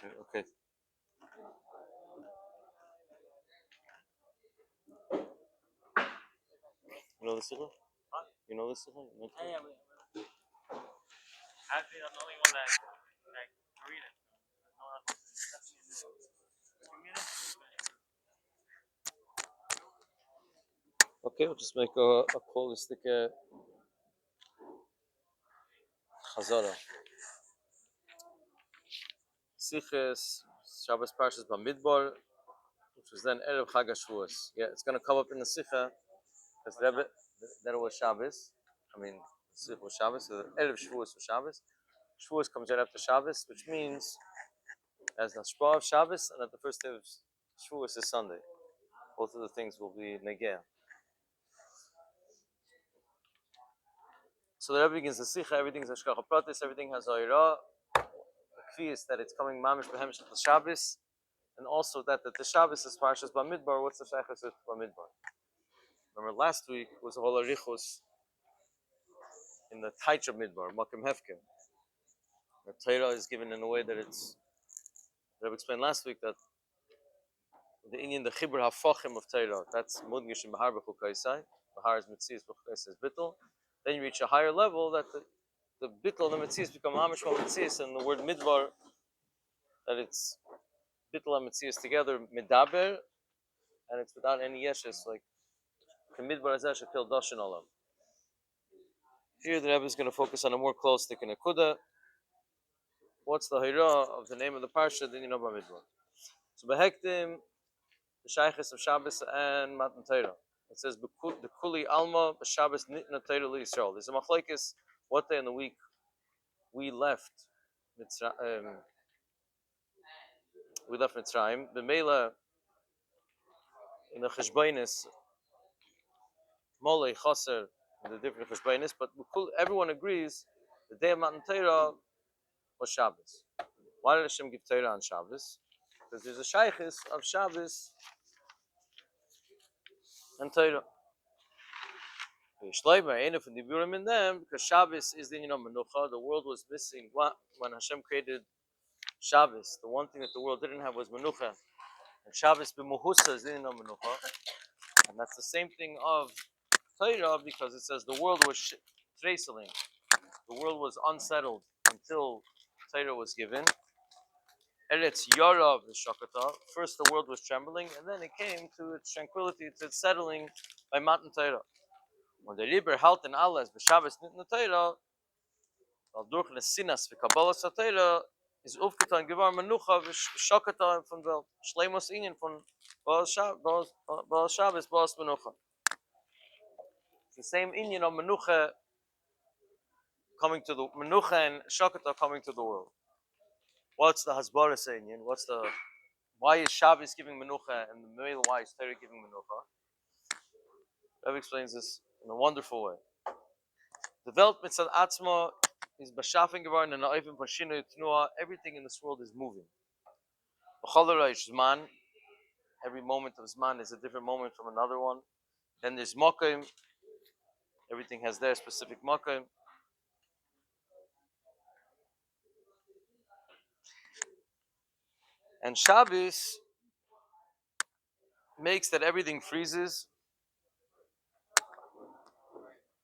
Okay. You know the Sikha? Huh? You know the Sikha? Yeah. Actually, I'm the only one that can read it. No one else is okay, we'll just make a holistic Chazara. Siches, Shabbos Parshas Bamidbar, which was then Erev Chag HaShavuos. Yeah, it's going to come up in the Sikha, because then it was Shabbos. I mean, the Sikha was Shabbos, so the Erev Shavuos was Shabbos. Shavuos comes right after Shabbos, which means as the Shpah of Shabbos, and that the first day of Shavuos is Sunday. Both of the things will be Negeh. So the Rebbe begins the Sikha, everything's Hashgacha Pratis, everything has Ayra. The key is that it's coming Mamish Behem Shel Shabbos, and also that the Shabbos is Parshas Bamidbar. What's the Shaykhus with Bamidbar? Remember last week was a whole Arichus in the Taich of Midbar, Makim Hefker. The Torah is given in a way that it's, I've explained last week that the Indian, the Chibur HaFachim of Torah, that's Mudgish and Bahar B'chukaisai, Bahar is Metzias, B'chukaisai is Bittul. Then you reach a higher level that the Bittul and the Metzias become Hamish Metzias, and the word Midbar, that it's Bittul and Metzias together, Medaber, and it's without any Yeshes, like the Midbar Azeh Shekil Doshin Olam. Here the Rebbe is going to focus on a more close stick in Akuda. What's the Hira of the name of the Parsha? Then you know Bamidbar. So Behektim, the Shaykhis of Shabbos and Matan Torah. It says the Kuli Alma Shabbos Nitna Torah Li Yisrael. There's a machlekes what day in the week we left Mitzrayim. The Mela in the Cheshbainis, Molei Chaser, the different Cheshbainis, but everyone agrees the day of Matan Torah was Shabbos. Why did Hashem give Torah on Shabbos? Because there's a Shaykhis of Shabbos and Torah. In them, because Shabbos is the Menucha. The world was missing when Hashem created Shabbos. The one thing that the world didn't have was Menucha. And Shabbos b'muhusa is the Menucha. And that's the same thing of Torah, because it says the world was treseling. The world was unsettled until Torah was given. Eretz Yarav Shakata. First the world was trembling, and then it came to its tranquility, to its settling by Matan Torah. When the Liber halt in alles b'Shabbos nit Torah, al durch the sinas v'kabbalas Torah is aufgetan gebar menucha v'shakata von Welt Shleimus Inyan von Baal Shabbos Baal Menucha. It's the same Inyan of menucha coming to the menucha and shakata coming to the world. What's the hasbara saying? Why is Shabbos giving menucha and the male why is Torah giving menucha? Rebbe explains this in a wonderful way. The Welt mitzad atzma is beschaffen geworden and open for shinu tnua. Everything in this world is moving. Every moment of Zman is a different moment from another one. Then there's Mokim. Everything has their specific Mokim. And Shabbos makes that everything freezes.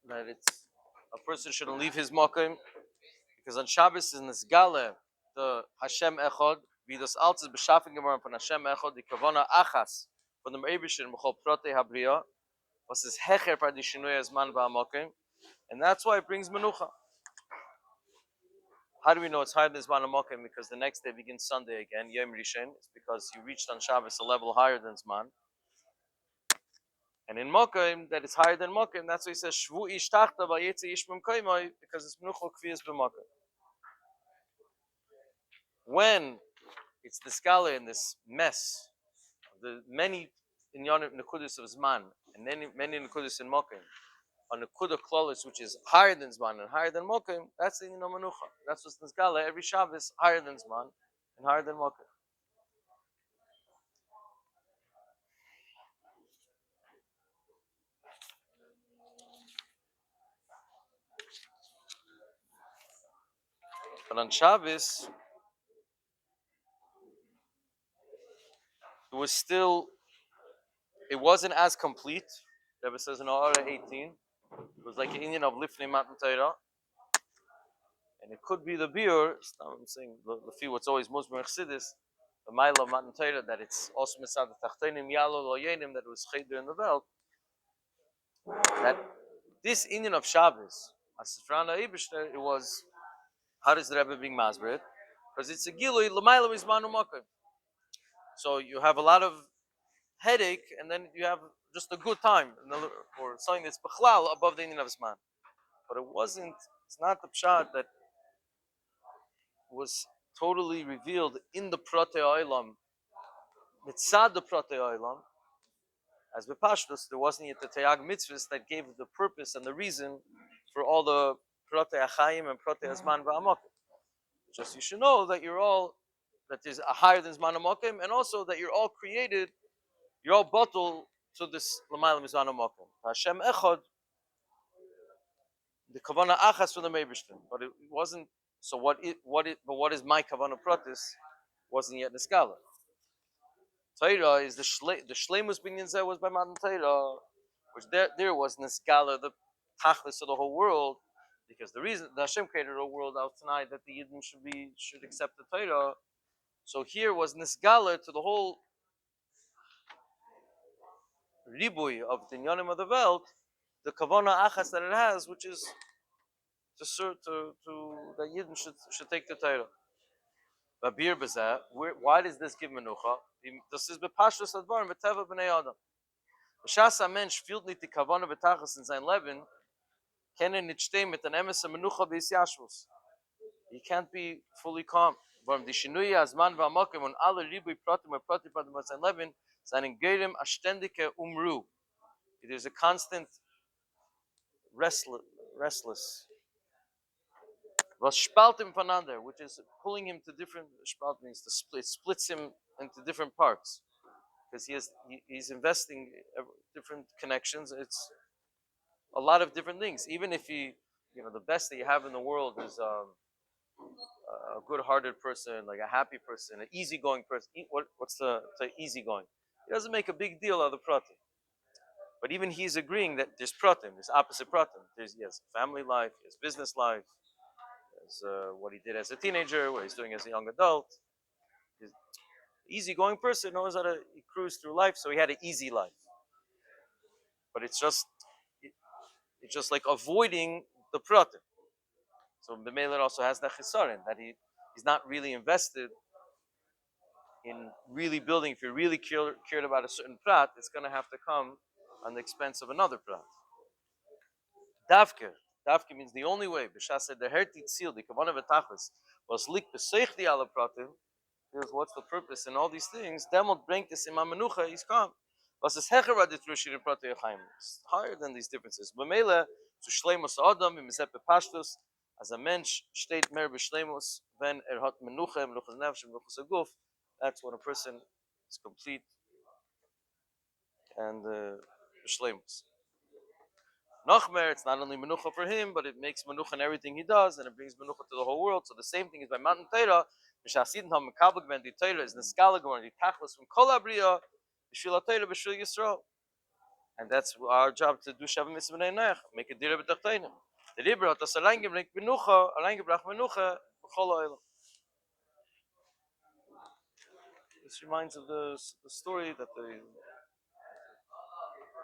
That a person shouldn't leave his Mokim. Because on Shabbos in this Gala, the Hashem Echad, Vidas Alts is beschaffen geworden von Hashem Echad, die Kavana Achas, von dem Eibishter, Mechol Prote Habriya, was is Hecher par die Shinui Zman Ba'amokim, and that's why it brings Menucha. How do we know it's higher than Zman Amokim? Because the next day begins Sunday again, Yom Rishon. It's because you reached on Shabbos a level higher than Zman. And in Mokim, that it's higher than Mokim, that's why he says, Shvu ish tachta vayetze ish b'mkoimoi, because it's Menucha Kfiyas b'Mokim. When it's this gala and this mess, the many in Nekudis of Zman, and then many Nekudis in Mokim, on Nekudah Klolis, which is higher than Zman and higher than Mokim, that's the Menucha. That's what's in this gala. Every Shabbos higher than Zman and higher than Mokim. But on Shabbos, it was still, it wasn't as complete. Rebbe says in Orah 18, it was like an Indian of Lifnei Matan Torah, and it could be the biur. I'm saying the few what's always most Chassidus, the mile of Matan Torah, that it's also Mitzad Tachtenim Yalo Lo Yenim, that was Cheder in the Welt. That this Indian of Shabbos, as Frana Ibishter, it was, how does the Rebbe bring Masberet? Because it's a Gilui L'mayla Mizmanu Makim. So you have a lot of headache, and then you have just a good time, or something that's Bechlal above the Indian of Zman. But it wasn't, it's not the Pshat that was totally revealed in the Protei Olam, Mitzad the Protei Olam, as Bepashtus, there wasn't yet the Tayag Mitzvahs that gave the purpose and the reason for all the Protei Achayim and Protei Azman V'Amokim. Just you should know that you're all, that there's a higher than Zman Amokim, and also that you're all created, you're all bottled to this L'mayla Mizman Amokim. Hashem Echad, the Kavanah Achas for the Meibishtim, but it wasn't. So but what is my Kavanah Pratis? Wasn't yet Niskala. Torah is the Shleimus Binyan Zeh was by Matan Torah, which there was Niskala, the Tachlis of the whole world, because the reason the Hashem created a world out tonight that the Yidden should accept the Torah. So here was Niskala to the whole Ribui of the Inyanim of the Welt, the Kavanah Achas that it has, which is to that Yidden should take the Torah. But Bir Bezeh, why does this give Menucha? This is Bepashtus Advar Beteva B'nei Adam. B'shas HaMensch fühlt nicht die Kavanah B'tachas in sein Leben, kann nicht stehen mit an Emes Menucha B'Yisyashvus. He can't be fully calm. Warum die Shinui Azman V'Amokim und alle Ribui Pratim und Pratim in sein Leben seinen Gerem Ashtendike Umru. There's a constant restless. Was spalt him voneinander, which is pulling him to different. Spalt means to split. Splits him into different parts because he's investing different connections. It's a lot of different things. Even if the best that you have in the world is a good-hearted person, like a happy person, an easygoing person. What's the easygoing? He doesn't make a big deal of the pratim. But even he's agreeing that there's pratim, there's opposite pratim. He has family life, he has business life. What he did as a teenager, what he's doing as a young adult. He's an easygoing person, knows how to cruise through life, so he had an easy life. But it's just like avoiding the pratim. So the Meiler also has that chisarin, that he's not really invested in really building. If you're really cared about a certain prat, it's going to have to come on the expense of another prat. Davke means the only way. B'shas said the herti tzil, the kavanah v'tachlis, was lik b'seichdi ala pratim. What's the purpose in all these things? Demot bring this imam menucha. He's calm. Was es hecher adit rushir in pratim yachayim. It's higher than these differences. B'meila zu shleimus adam b'mizep b'pashtus as a mensch steht mer b'shleimus when hat menucha menuchas nefesh menuchas aguf. That's when a person is complete and b'shleimus. Nachmer, it's not only menucha for him, but it makes menucha in everything he does, and it brings menucha to the whole world. So the same thing is by Matan Torah. B'shasidin ha-mekabel g'ben di Torah is neskala g'ben di tachlis from kol abriya b'shvil ha-Torah b'shvil Yisrael. And that's our job to do Shavim Mitzvah B'nei Nech, make a dira b'tachtoinim. The Ribber hat das reingebracht menucha b'chol ha'olam. This reminds of the story that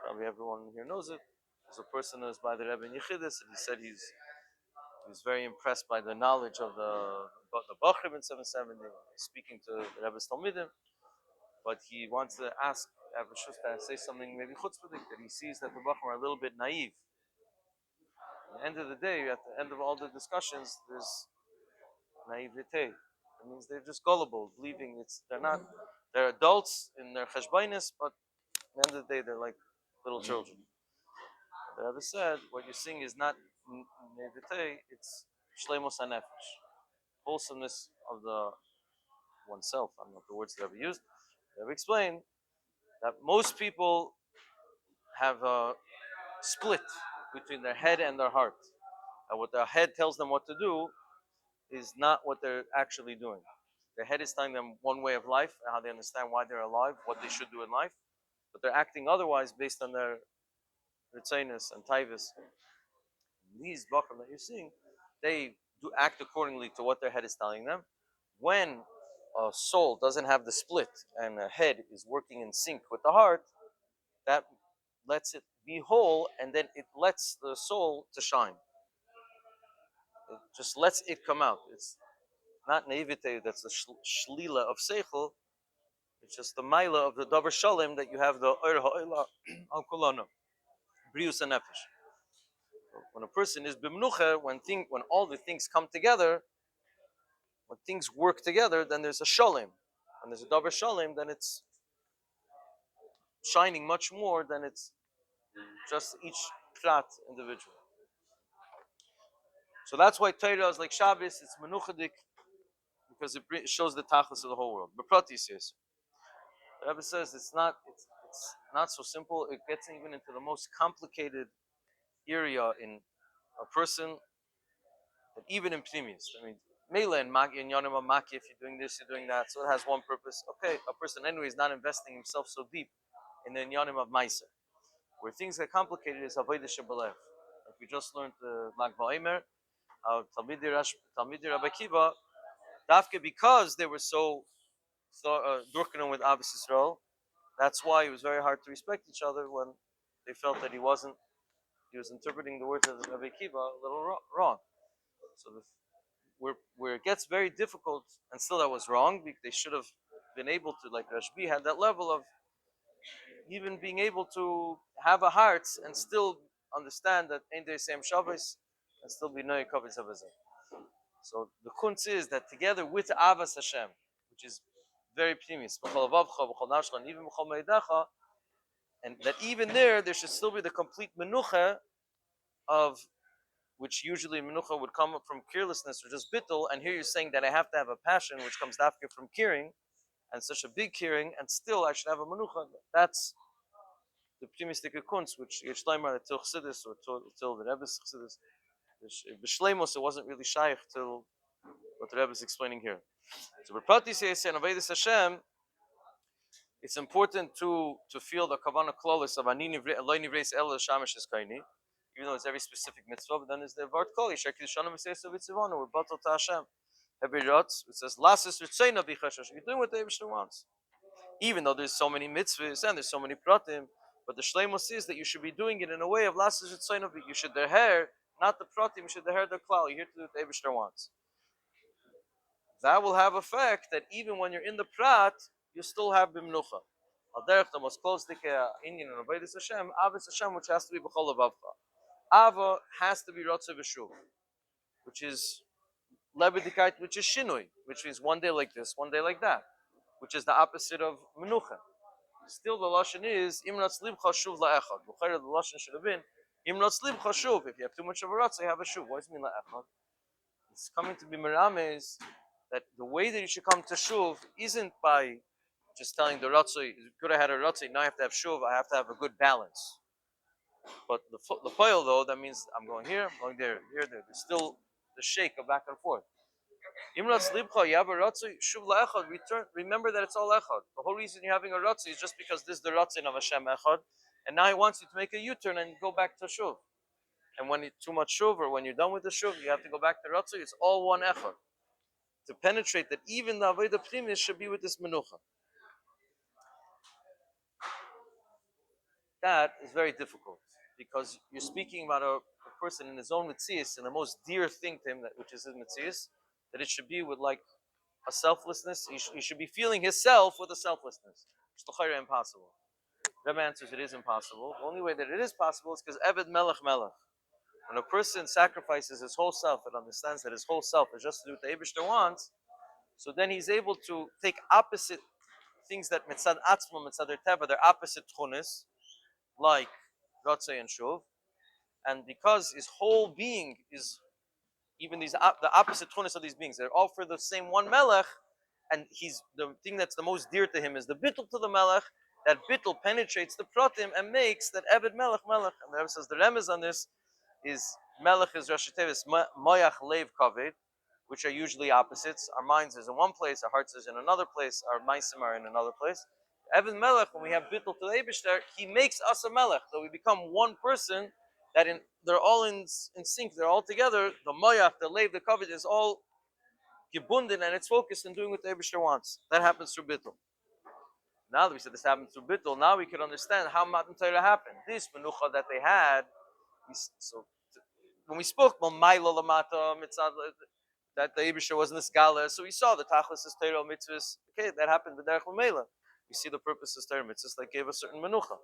probably everyone here knows it. There's a person who was by the Rebbe in Yechidus, and he said he was very impressed by the knowledge of the Bachrim in 770, speaking to the Rebbe's Talmidim, but he wants to ask Rabbi Shusta to say something maybe chutzpahdik, that he sees that the Bachrim are a little bit naive. At the end of the day, at the end of all the discussions, there's naivete. It means they're just gullible, believing they're adults in their cheshbainis, but at the end of the day, they're like little children. The Rebbe said, what you're seeing is not naivete, it's shleimus hanefesh, wholesomeness of the oneself. I don't know if the words the Rebbe used. The Rebbe explained that most people have a split between their head and their heart. And what their head tells them what to do is not what they're actually doing. Their head is telling them one way of life, how they understand why they're alive, what they should do in life, but they're acting otherwise based on their ritzainus and taivus. These bakum that you're seeing, they do act accordingly to what their head is telling them. When a soul doesn't have the split and the head is working in sync with the heart, that lets it be whole, and then it lets the soul to shine. It just lets it come out. It's not naivete, that's the shlila of seichel. It's just the maila of the davar shalim that you have the oir ha'olah al kolana, brius and nefesh. When a person is bimnucha, when all the things come together, when things work together, then there's a shalim. When there's a davar shalim, then it's shining much more than it's just each prat individual. So that's why Torah is like Shabbos, it's menuchadik, because it shows the tachlis of the whole world. But pratis is. The Rebbe says it's not so simple. It gets even into the most complicated area in a person, that even in pnimius. I mean, Mela and Maki and Yonim Maki, if you're doing this, you're doing that, so it has one purpose. Okay, a person anyway is not investing himself so deep in the Yonim of Meiser. Where things get complicated is Avodah Shebelev. Like we just learned the Lag BaOmer, Talmidei Rabbi Kiva, Dafke, because they were so Durkanim with Abbas Yisrael, that's why it was very hard to respect each other when they felt that he was interpreting the words of Rabbi Kiva a little wrong. So where it gets very difficult, and still that was wrong, because they should have been able to, like Rashbi had that level of even being able to have a heart and still understand that Ein Dei Seim Shabbos and still be Noy Kavod Zavazah. So the kunz is that together with Avas Hashem, which is very pnimis, and that even there should still be the complete menucha of, which usually menucha would come up from carelessness or just bittul, and here you're saying that I have to have a passion which comes after from caring, and such a big caring, and still I should have a menucha. That's the pnimistic kunz, which Yeshleimar till Chassidus or till the Rebbe's Chassidus. B'shleimos, it wasn't really shaykh till what the Rebbe is explaining here. So B'prati says in Avodas Hashem, it's important to feel the kavanah klolis of ani loy nivreis el shamash eskaini, even though it's every specific mitzvah. But then there's the vart kol yishar kiddushanu v'seisa v'tzivanu, we're batal to Hashem. Every rotz, it says lasis ritzeina b'chashash. You're doing what the Eibishter wants, even though there's so many mitzvahs and there's so many pratim. But the shleimus is that you should be doing it in a way of lasis ritzeina. You should deher not the pratim, you should deher the klal. You're here to do what the Eibishter wants. That will have effect that even when you're in the prat, you still have bimnucha. Al derech, the most close to Indian and Avodas Hashem, Avos Hashem, which has to be b'chol levavcha. Ava has to be rotze v'shuv, which is lebedikait, which is shinui, which means one day like this, one day like that, which is the opposite of menucha. Still, the lashon is imratz libcha shuv la'echad. The lashon should have been imratz libcha shuv. If you have too much of a rotze, you have a shuv. What does it mean la'echad? It's coming to be merames that the way that you should come to shuv isn't by just telling the ratzoi, could have had a ratzoi, now I have to have shuv, I have to have a good balance. But the poil though, that means I'm going here, I'm going there, here, there. There's still the shake of back and forth. Imratz libcha, you have a ratzoi, shuv la'echad, return, remember that it's all echad. The whole reason you're having a ratzoi is just because this is the ratzoi of Hashem echad, and now he wants you to make a U-turn and go back to shuv. And when it's too much shuv, or when you're done with the shuv, you have to go back to ratzoi, it's all one echad. To penetrate that even the Avodah Pnimis should be with this menucha. That is very difficult, because you're speaking about a person in his own mitzias, and the most dear thing to him, which is his mitzias, that it should be with like a selflessness. He should be feeling himself with a selflessness. It's impossible. Rebbe answers it is impossible. The only way that it is possible is because Eved Melech Melech. When a person sacrifices his whole self and understands that his whole self is just to do what the Eibishter wants, so then he's able to take opposite things that mitzad atzma, mitzad teva, they're opposite tchunis, like Ratzei and Shuv, and because his whole being is even the opposite tchunis of these beings, they're all for the same one melech, and he's the thing that's the most dear to him is the bittul to the melech. That bittul penetrates the pratim and makes that Eved Melech Melech. And the Rebbe says the remez on this is melech is Rashi Tevis moyach leiv kaved, which are usually opposites. Our minds is in one place, our hearts is in another place, our maisim are in another place. Evan Melech, when we have bittul to the Eibishter, he makes us a Melech, that we become one person, they're all in sync, they're all together. The moyach, the leiv, the kavod is all gebunden and it's focused in doing what the Eibishter wants. That happens through bittul. Now that we said this happens through bittul, now we can understand how Matan Torah happened. This menucha that they had, so when we spoke Mamayla Lamata Mitzad, that the Eibishter wasn't this gala, so we saw the Tachlis is Torah mitzvahs. Okay, that happened with Derech Mamela. We see the purpose of Torah mitzvahs that gave a certain menucha.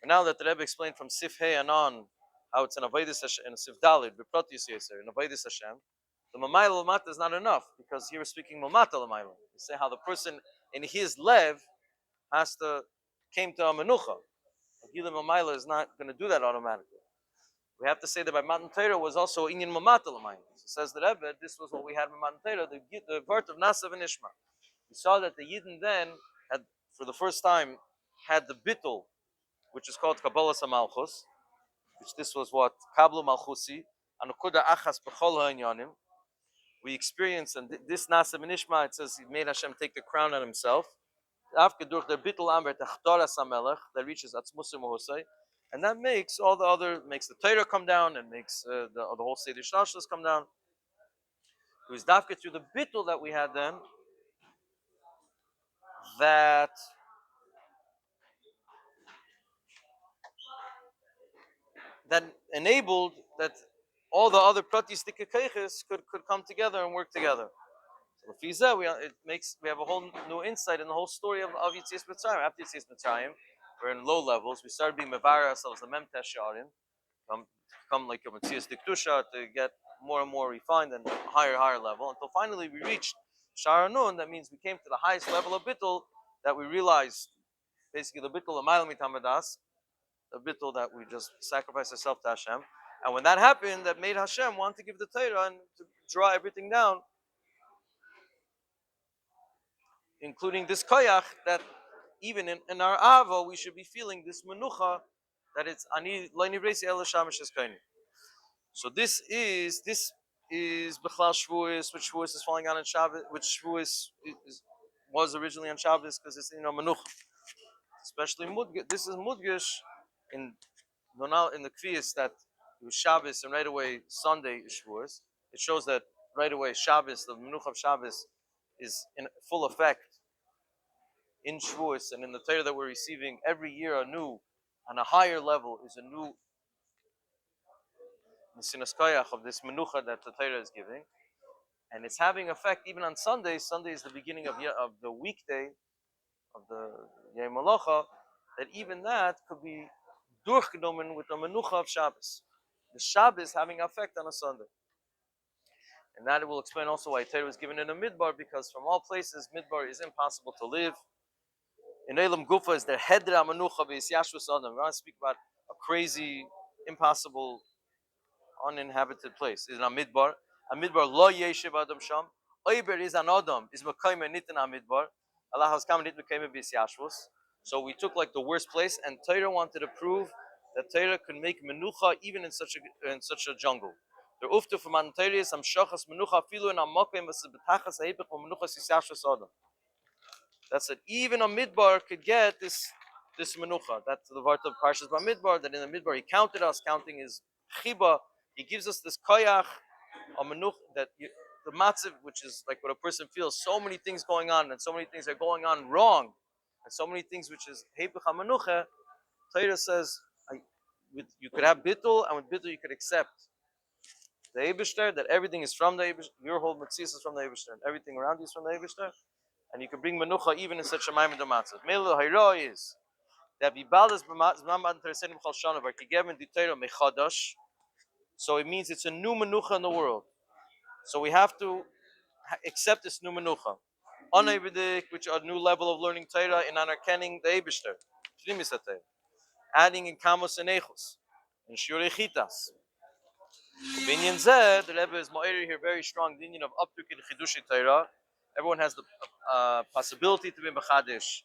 And now that the Rebbe explained from Sif Hey and on how it's an Avodas Hashem and Sif Dalid, Beprotius Yeser, an Avodas Hashem, the Mamayla Lamata is not enough because here we're speaking Mamata Lamayla. We say how the person in his lev came to a menucha. Gila Mamayla is not going to do that automatically. We have to say that by Matan Torah was also Inyan Mamata Lamayla. So says the Rebbe, this was what we had in Matan Torah, the birth of Nasav and Ishma. We saw that the Yidden then had, for the first time, had the bittul, which is called Kabbalas Malchus, which this was what Kablu Malchusi, Anukuda Achas B'chol Ha'inyanim. We experienced, and this Nasav and Ishma, it says he made Hashem take the crown on himself. After durch der bittul amber Tachtoras HaMelech, that reaches Atzmusim Mahusay, and that makes all the other, makes the Torah come down and makes the whole Seder Shlashos come down. It was dafka through the bittul that we had then that enabled that all the other pratistik keiches could come together and work together. So Fiza, we have a whole new insight in the whole story of Yitzias Mitzrayim. After Yitzias Mitzrayim, we're in low levels. We started being mevar ourselves the memtesh sharim, come like a Yitzias Diktusha to get more and more refined and higher level until finally we reached Shara Nun. That means we came to the highest level of bittul that we realized basically the bittul of Ma'al Mitamadas, the bittul that we just sacrifice ourselves to Hashem. And when that happened, that made Hashem want to give the Torah and to draw everything down, including this koyach, that even in our avo we should be feeling this menucha, that it's ani lo nivresi ela shamash eskaini. So this is Bechlal Shavuos, which Shavuos is falling on Shabbos, which Shavuos was originally on Shabbos because it's menucha. Especially this is mudgish in the Kfiyas that it was Shabbos and right away Sunday is Shavuos. It shows that right away Shabbos, the menucha of Shabbos, is in full effect in Shavuos, and in the Torah that we're receiving every year anew on a higher level is a new Mesinas Koyach of this menucha that the Torah is giving, and it's having effect even on Sunday. Sunday is the beginning of the weekday of the Yom Malacha. That even that could be durchgenommen with the menucha of Shabbos. The Shabbos having effect on a Sunday. And that will explain also why Torah was given in a Midbar, because from all places, Midbar is impossible to live. In Eilam Gufa is the Hedra Manucha Beis Yashvus Adam. We're going to speak about a crazy, impossible, uninhabited place. It's in a Midbar. A Midbar lo yeshiv Adam Sham. Oiber is an Adam. Is Mekayme nit in a Midbar. Allah has come nit Mekayme Beis Yashvus. So we took like the worst place, and Torah wanted to prove that Torah could make Menucha even in such a jungle. The uftu from Antarius am shachas menucha filu in amakim as betachas heipich menucha sisashas adam. That's it. Even a midbar could get this menucha. That's the word of Parshas Bamidbar. That in the midbar he counted us. Counting is chiba. He gives us this koyach, a menucha, that the matziv, which is like what a person feels. So many things going on, and so many things are going on wrong, and so many things which is heipich menucha. Torah says you could have bittul, and with bittul you could accept the Eibishter, that everything is from the Eibishter, your whole Metzias is from the Eibishter, and everything around you is from the Eibishter, and you can bring Menucha even in such a Maimon Domatzah. Melo Hayro is that Bibaldas B'mamad Teresenim Chal Shana V'Kigevin D'Torah Mechadash. So it means it's a new Menucha in the world. So we have to accept this new Menucha. Onayvidik, which are a new level of learning Torah in understanding the Eibishter. Adding in Kamos and Echos, in Shiur Echitas. Binyan Zeh, the Rebbe is Ma'ir here, very strong Binyan of Uptuk in Chidushi Torah. Everyone has the possibility to be Mechadish.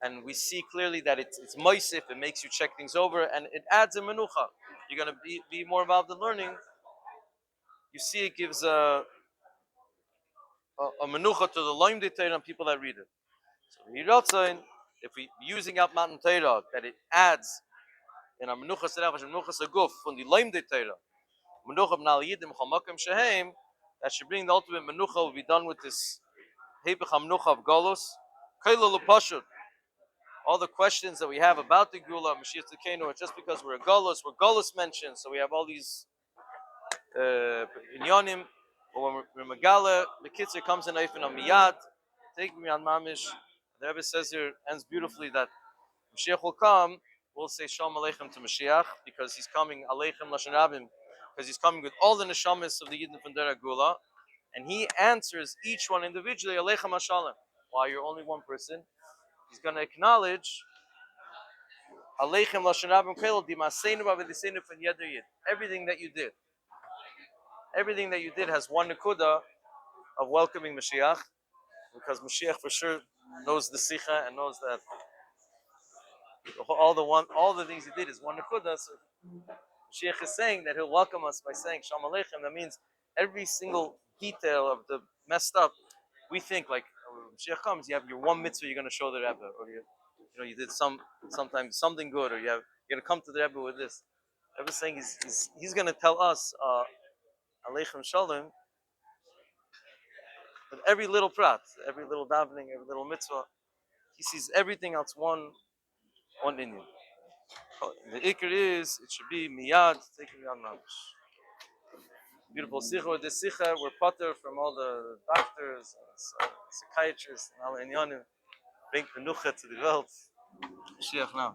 And we see clearly that it's Moisif, it makes you check things over, and it adds a Menucha. You're going to be more involved in learning. You see, it gives a menucha to the loim de Torah and people that read it. So if we using up Matan Torah, that it adds in a menucha serach and menucha saguf from the loim de Torah, menucha b'nal yidim chamakim shehem, that should bring the ultimate menucha will be done with this hepech menucha of galus. Kaila lepashut. All the questions that we have about the Gula, Mashiach Tzidkenu, it's just because we're Gullus mentioned, so we have all these inyonim. But when we're Megala, the Kitzur comes in Eifin on Miyad, take me on Mamish. The Rebbe says here, ends beautifully, that Mashiach will come, we'll say Shalom Aleichem to Mashiach, because he's coming, Aleichem Lashon Rabim, because he's coming with all the neshamas of the Yidden from Dera Gula, and he answers each one individually, Aleichem Hashalom. Why you're only one person, he's going to acknowledge Aleichem Lashon Rabim Kelo Dimaseinu B'Avediseinu Fen Yeder Yid. Everything that you did has one nekuda of welcoming Mashiach, because Mashiach for sure knows the sicha and knows that all the things he did is one nekuda. So Mashiach is saying that he'll welcome us by saying Shalom Aleichem. That means every single detail of the messed up, we think like when Mashiach comes, you have your one mitzvah you're going to show the Rebbe, or you did sometimes something good, or you're going to come to the Rebbe with this. The Rebbe is saying he's going to tell us Aleichem Shalom with every little prat, every little davening, every little mitzvah. He sees everything else one Indian. The ikr is, it should be miyad, taking miyad mamish. Beautiful sicha. With this sicha, we're potter from all the doctors, and psychiatrists, and all the inyanim. Bring penucha to the world. Mashiach now.